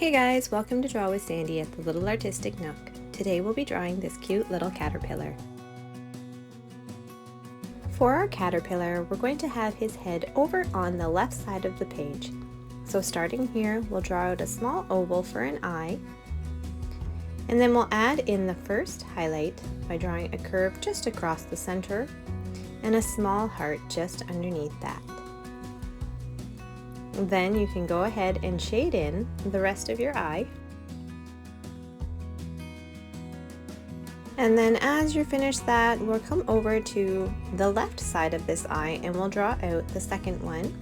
Hey guys, welcome to Draw with Sandee at the Little Artistic Nook. Today we'll be drawing this cute little caterpillar. For our caterpillar, we're going to have his head over on the left side of the page. So starting here, we'll draw out a small oval for an eye, and then we'll add in the first highlight by drawing a curve just across the center and a small heart just underneath that. Then you can go ahead and shade in the rest of your eye. And then as you finish that, we'll come over to the left side of this eye and we'll draw out the second one.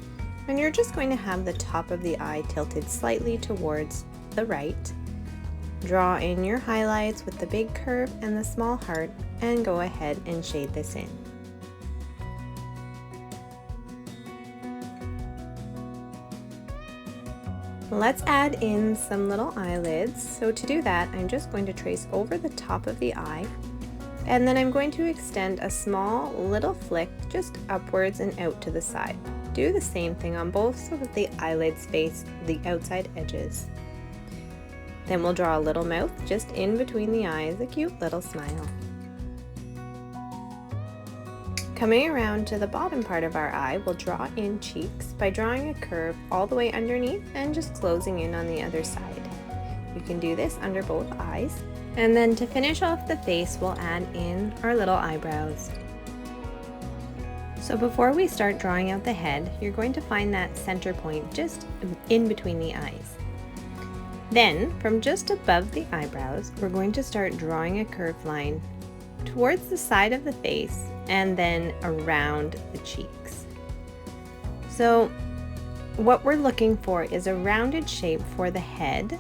And you're just going to have the top of the eye tilted slightly towards the right. Draw in your highlights with the big curve and the small heart and go ahead and shade this in. Let's add in some little eyelids. So to do that, I'm just going to trace over the top of the eye, and then I'm going to extend a small little flick just upwards and out to the side. Do the same thing on both so that the eyelids face the outside edges. Then we'll draw a little mouth just in between the eyes, a cute little smile. Coming around to the bottom part of our eye, we'll draw in cheeks by drawing a curve all the way underneath and just closing in on the other side. You can do this under both eyes. And then to finish off the face, we'll add in our little eyebrows. So before we start drawing out the head, you're going to find that center point just in between the eyes. Then, from just above the eyebrows, we're going to start drawing a curved line towards the side of the face and then around the cheeks. So what we're looking for is a rounded shape for the head,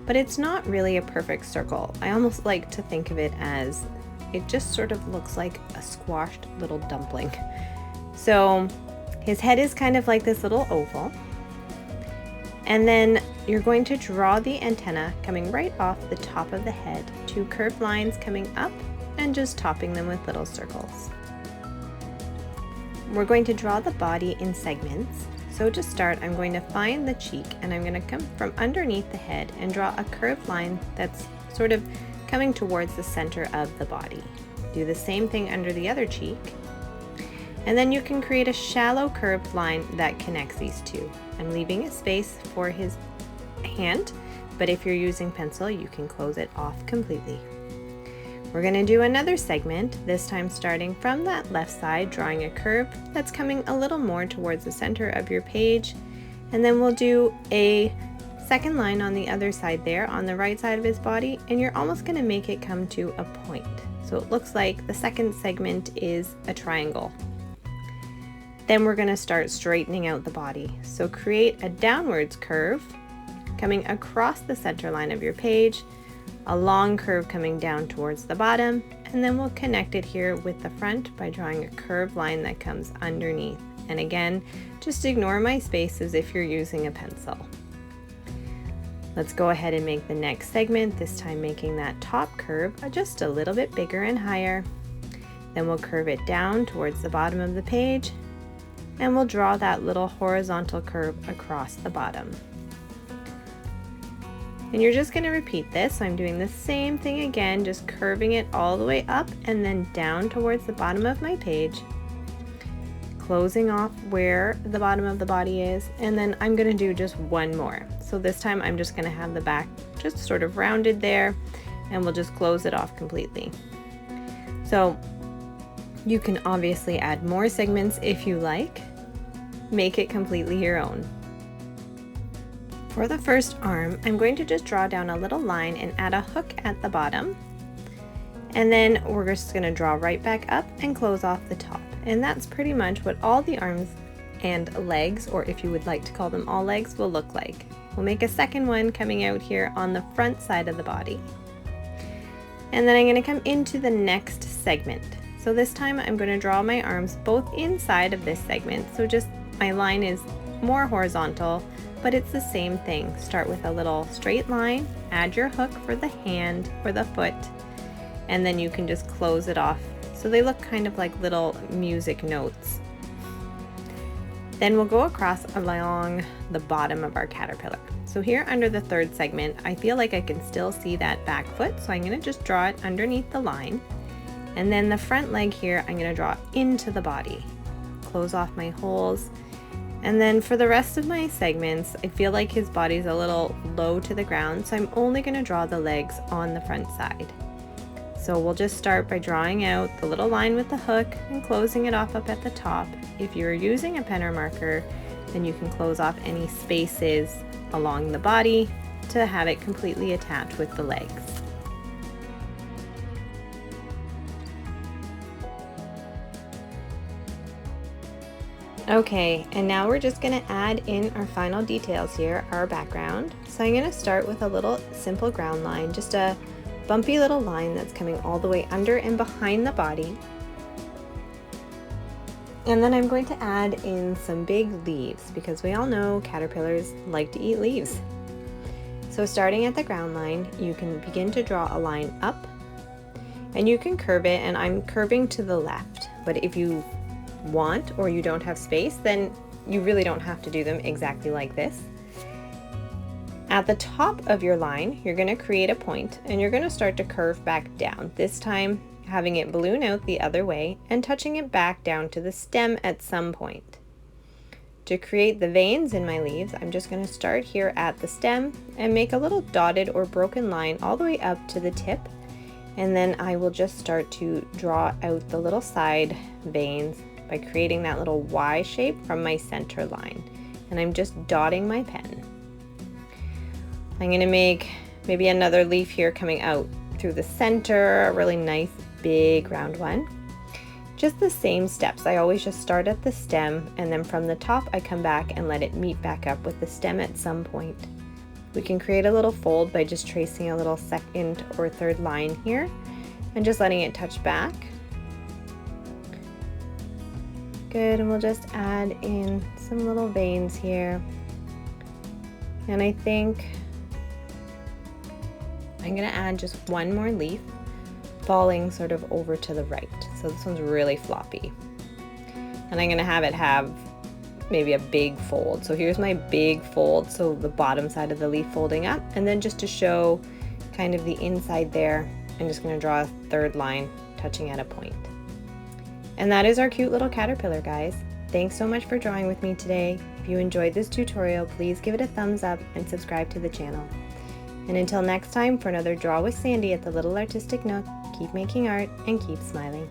but it's not really a perfect circle. I almost like to think of it as it just sort of looks like a squashed little dumpling. So his head is kind of like this little oval, and then you're going to draw the antenna coming right off the top of the head, two curved lines coming up and just topping them with little circles. We're going to draw the body in segments. So to start, I'm going to find the cheek and I'm going to come from underneath the head and draw a curved line that's sort of coming towards the center of the body. Do the same thing under the other cheek. And then you can create a shallow curved line that connects these two. I'm leaving a space for his hand, but if you're using pencil, you can close it off completely. We're going to do another segment, this time starting from that left side, drawing a curve that's coming a little more towards the center of your page. And then we'll do a second line on the other side there, on the right side of his body, and you're almost going to make it come to a point. So it looks like the second segment is a triangle. Then we're going to start straightening out the body. So create a downwards curve coming across the center line of your page, a long curve coming down towards the bottom, and then we'll connect it here with the front by drawing a curved line that comes underneath. And again, just ignore my spaces if you're using a pencil. Let's go ahead and make the next segment, this time making that top curve just a little bit bigger and higher. Then we'll curve it down towards the bottom of the page, and we'll draw that little horizontal curve across the bottom. And you're just going to repeat this. So I'm doing the same thing again, just curving it all the way up and then down towards the bottom of my page, closing off where the bottom of the body is, and then I'm going to do just one more. So this time I'm just going to have the back just sort of rounded there, and we'll just close it off completely. So you can obviously add more segments if you like. Make it completely your own. For the first arm, I'm going to just draw down a little line and add a hook at the bottom. And then we're just going to draw right back up and close off the top. And that's pretty much what all the arms and legs, or if you would like to call them all legs, will look like. We'll make a second one coming out here on the front side of the body. And then I'm going to come into the next segment. So this time I'm going to draw my arms both inside of this segment. So just my line is more horizontal, but it's the same thing. Start with a little straight line, add your hook for the hand or the foot, and then you can just close it off. So they look kind of like little music notes. Then we'll go across along the bottom of our caterpillar. So here under the third segment, I feel like I can still see that back foot, so I'm going to just draw it underneath the line. And then the front leg here, I'm going to draw into the body. Close off my holes. And then for the rest of my segments, I feel like his body's a little low to the ground, so I'm only going to draw the legs on the front side. So we'll just start by drawing out the little line with the hook and closing it off up at the top. If you're using a pen or marker, then you can close off any spaces along the body to have it completely attached with the legs. Okay, and now we're just going to add in our final details here, our background. So I'm going to start with a little simple ground line, just a bumpy little line that's coming all the way under and behind the body. And then I'm going to add in some big leaves because we all know caterpillars like to eat leaves. So starting at the ground line, you can begin to draw a line up and you can curve it, and I'm curving to the left. But if you want or you don't have space, then you really don't have to do them exactly like this. At the top of your line, you're going to create a point and you're going to start to curve back down, this time having it balloon out the other way and touching it back down to the stem at some point. To create the veins in my leaves, I'm just going to start here at the stem and make a little dotted or broken line all the way up to the tip, and then I will just start to draw out the little side veins by creating that little Y shape from my center line. And I'm just dotting my pen. I'm going to make maybe another leaf here coming out through the center, a really nice big round one. Just the same steps. I always just start at the stem, and then from the top I come back and let it meet back up with the stem at some point. We can create a little fold by just tracing a little second or third line here and just letting it touch back. Good, and we'll just add in some little veins here. And I think I'm going to add just one more leaf falling sort of over to the right. So this one's really floppy. And I'm going to have it have maybe a big fold. So here's my big fold, so the bottom side of the leaf folding up. And then just to show kind of the inside there, I'm just going to draw a third line touching at a point. And that is our cute little caterpillar, guys. Thanks so much for drawing with me today. If you enjoyed this tutorial, please give it a thumbs up and subscribe to the channel. And until next time for another Draw with Sandee at the Little Artistic Nook, keep making art and keep smiling.